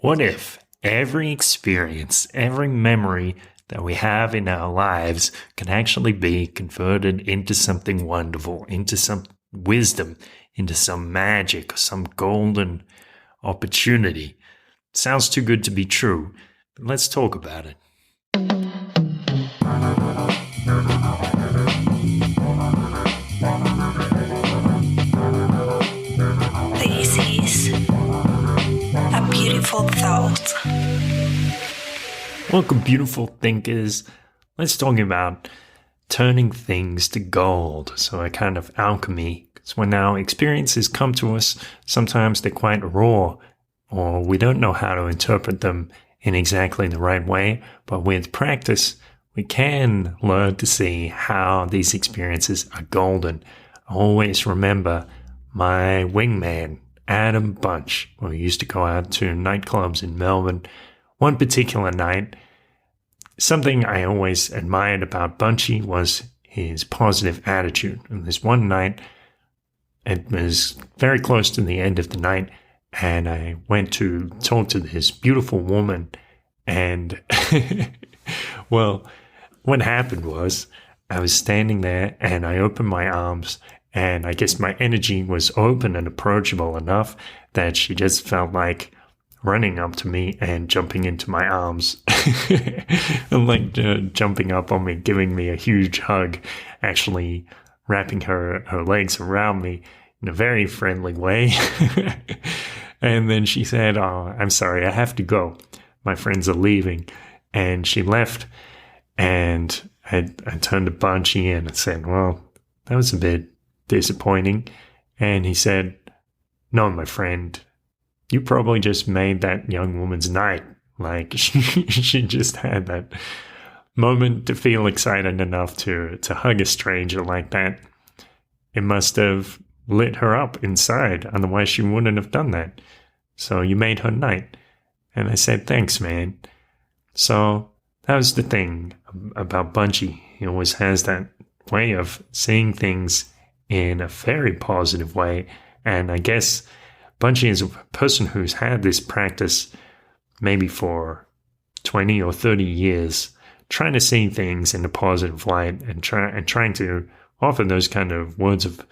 What if every experience, every memory that we have in our lives can actually be converted into something wonderful, into some wisdom, into some magic, some golden opportunity? Sounds too good to be true, but let's talk about it. This is a beautiful thought. Welcome, beautiful thinkers. Let's talk about turning things to gold. So a kind of alchemy. Because when our experiences come to us, sometimes they're quite raw, or we don't know how to interpret them in exactly the right way. But with practice, we can learn to see how these experiences are golden. I always remember my wingman, Adam Bunch, when we used to go out to nightclubs in Melbourne. One particular night, something I always admired about Bunchy was his positive attitude. And this one night, it was very close to the end of the night, and I went to talk to this beautiful woman. And, well, what happened was I was standing there and I opened my arms, and I guess my energy was open and approachable enough that she just felt like running up to me and jumping into my arms and like jumping up on me, giving me a huge hug, actually wrapping her legs around me in a very friendly way. And then she said, "Oh, I'm sorry, I have to go. My friends are leaving." And she left, and I turned to Bunchy and I said, "Well, that was a bit disappointing." And he said, "No, my friend, you probably just made that young woman's night. Like, she just had that moment to feel excited enough to hug a stranger like that. It must have lit her up inside. Otherwise, she wouldn't have done that. So you made her night." And I said, "Thanks, man." So that was the thing about Bunchy. He always has that way of seeing things in a very positive way. And I guess Bunchy is a person who's had this practice maybe for 20 or 30 years, trying to see things in a positive light and trying to offer those kind of words of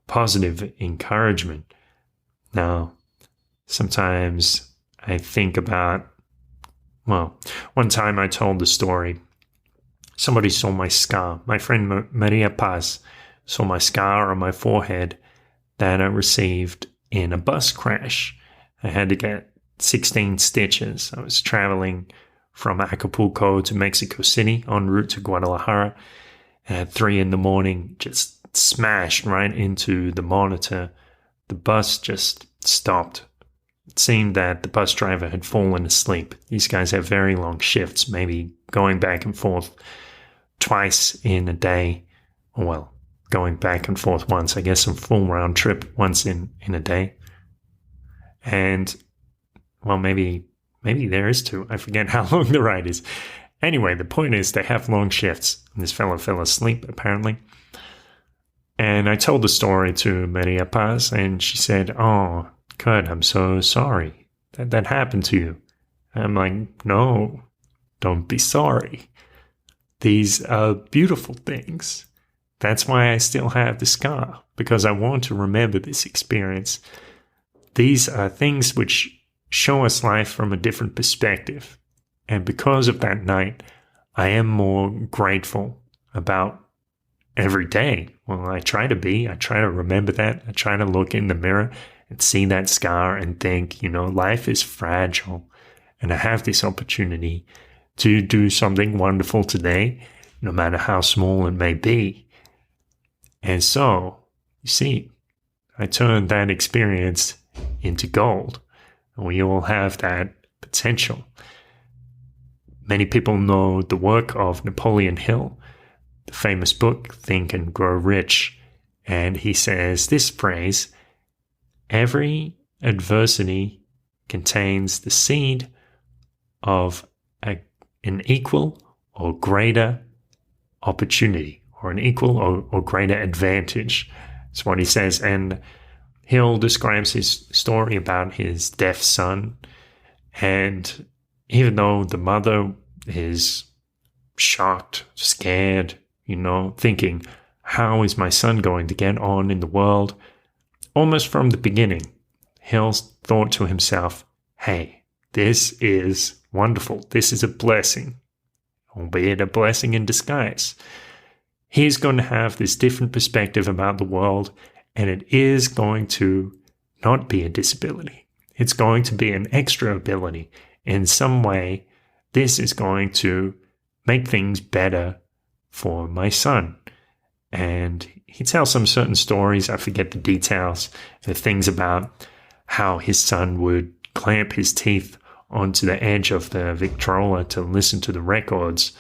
positive encouragement. Now, sometimes I think about, well, one time I told the story. Somebody saw my scar. My friend Maria Paz saw my scar on my forehead that I received in a bus crash. I had to get 16 stitches. I was traveling from Acapulco to Mexico City en route to Guadalajara. At 3 a.m, just smashed right into the monitor. The bus just stopped. It seemed that the bus driver had fallen asleep. These guys have very long shifts, maybe going back and forth twice in a day. Well, going back and forth once, I guess a full round trip once in a day. And, well, maybe there is two. I forget how long the ride is. Anyway, the point is they have long shifts. And this fellow fell asleep, apparently. And I told the story to Maria Paz, and she said, "Oh, Kurt, I'm so sorry that happened to you." I'm like, "No, don't be sorry. These are beautiful things. That's why I still have the scar, because I want to remember this experience. These are things which show us life from a different perspective. And because of that night, I am more grateful about every day." Well, I try to remember that. I try to look in the mirror and see that scar and think, life is fragile. And I have this opportunity to do something wonderful today, no matter how small it may be. And so, you see, I turned that experience into gold. And we all have that potential. Many people know the work of Napoleon Hill, the famous book, Think and Grow Rich. And he says this phrase, "Every adversity contains the seed of an equal or greater opportunity, or an equal or greater advantage." That's what he says. And Hill describes his story about his deaf son And even though the mother is shocked, scared, thinking, how is my son going to get on in the world? Almost from the beginning, Hill thought to himself, hey, this is wonderful. This is a blessing, albeit a blessing in disguise. He's going to have this different perspective about the world, and it is going to not be a disability. It's going to be an extra ability. In some way, this is going to make things better for my son. And he tells some certain stories. I forget the details. The things about how his son would clamp his teeth onto the edge of the Victrola to listen to the records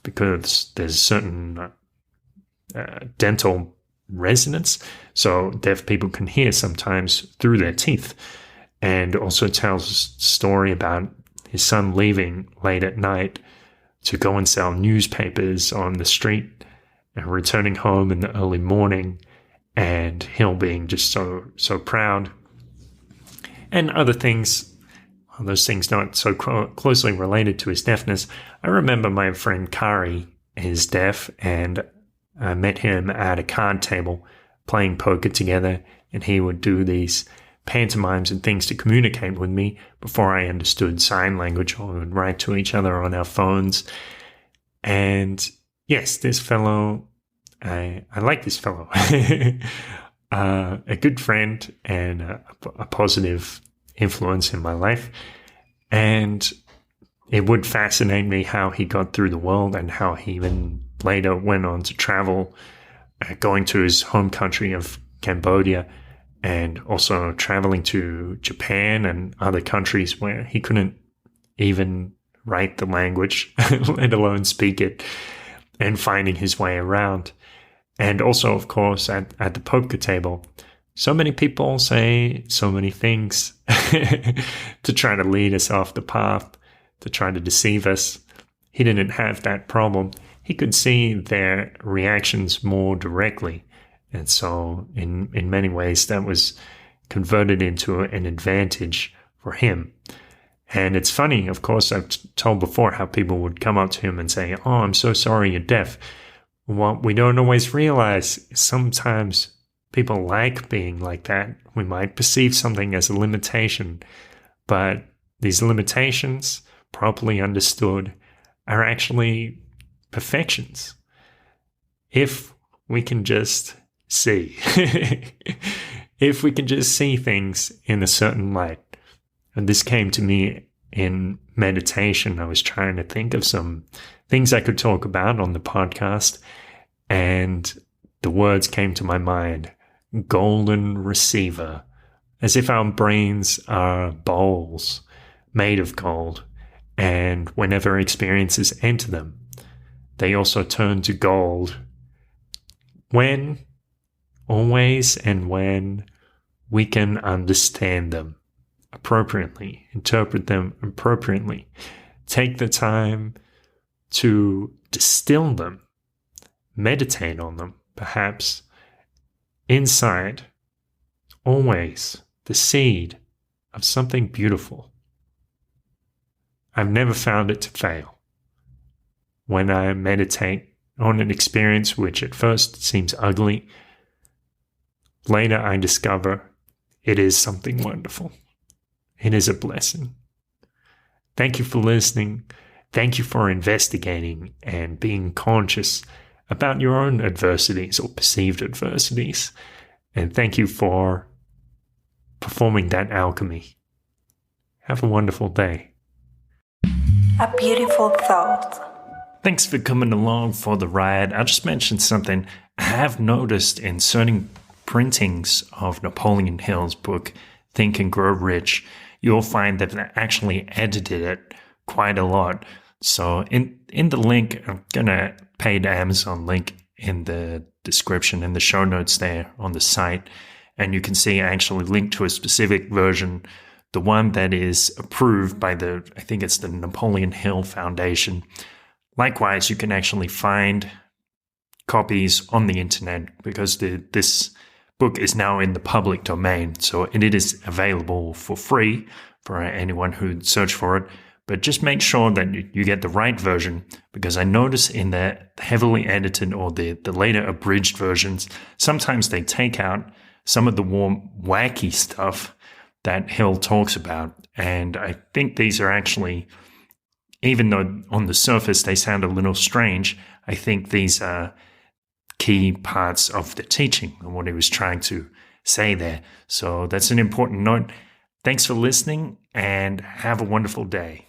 because there's certain dental resonance, so deaf people can hear sometimes through their teeth. And also tells a story about his son leaving late at night to go and sell newspapers on the street and returning home in the early morning, and Hill being just so proud. And other things, those things not so closely related to his deafness. I remember my friend Kari is deaf, and I met him at a card table playing poker together, and he would do these pantomimes and things to communicate with me before I understood sign language, or we would write to each other on our phones. And yes, this fellow, I like this fellow. A good friend and a positive influence in my life. And it would fascinate me how he got through the world and how he even later went on to travel, going to his home country of Cambodia, and also traveling to Japan and other countries where he couldn't even write the language, let alone speak it, and finding his way around. And also, of course, at the poker table, so many people say so many things to try to lead us off the path, to try to deceive us. He didn't have that problem. He could see their reactions more directly. And so in many ways, that was converted into an advantage for him. And it's funny, of course, I've told before how people would come up to him and say, oh, I'm so sorry you're deaf. What we don't always realize is sometimes people like being like that. We might perceive something as a limitation, but these limitations, properly understood, are actually perfections. If we can just see, if we can just see things in a certain light. And this came to me in meditation. I was trying to think of some things I could talk about on the podcast, and the words came to my mind: golden receiver, as if our brains are bowls made of gold, and whenever experiences enter them, they also turn to gold when, always and when, we can understand them appropriately, interpret them appropriately, take the time to distill them, meditate on them, perhaps inside, always the seed of something beautiful. I've never found it to fail. When I meditate on an experience which at first seems ugly, later I discover it is something wonderful. It is a blessing. Thank you for listening. Thank you for investigating and being conscious about your own adversities or perceived adversities. And thank you for performing that alchemy. Have a wonderful day. A beautiful thought. Thanks for coming along for the ride. I just mentioned something I have noticed in certain printings of Napoleon Hill's book, Think and Grow Rich. You'll find that I actually edited it quite a lot. So in the link, I'm going to pay the Amazon link in the description, in the show notes there on the site. And you can see I actually linked to a specific version, the one that is approved by I think it's the Napoleon Hill Foundation. Likewise, you can actually find copies on the internet because this book is now in the public domain. So it is available for free for anyone who'd search for it. But just make sure that you get the right version, because I notice in the heavily edited or the later abridged versions, sometimes they take out some of the more wacky stuff that Hill talks about. And I think these are actually, even though on the surface they sound a little strange, I think these are key parts of the teaching and what he was trying to say there. So that's an important note. Thanks for listening and have a wonderful day.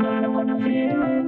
I wanna feel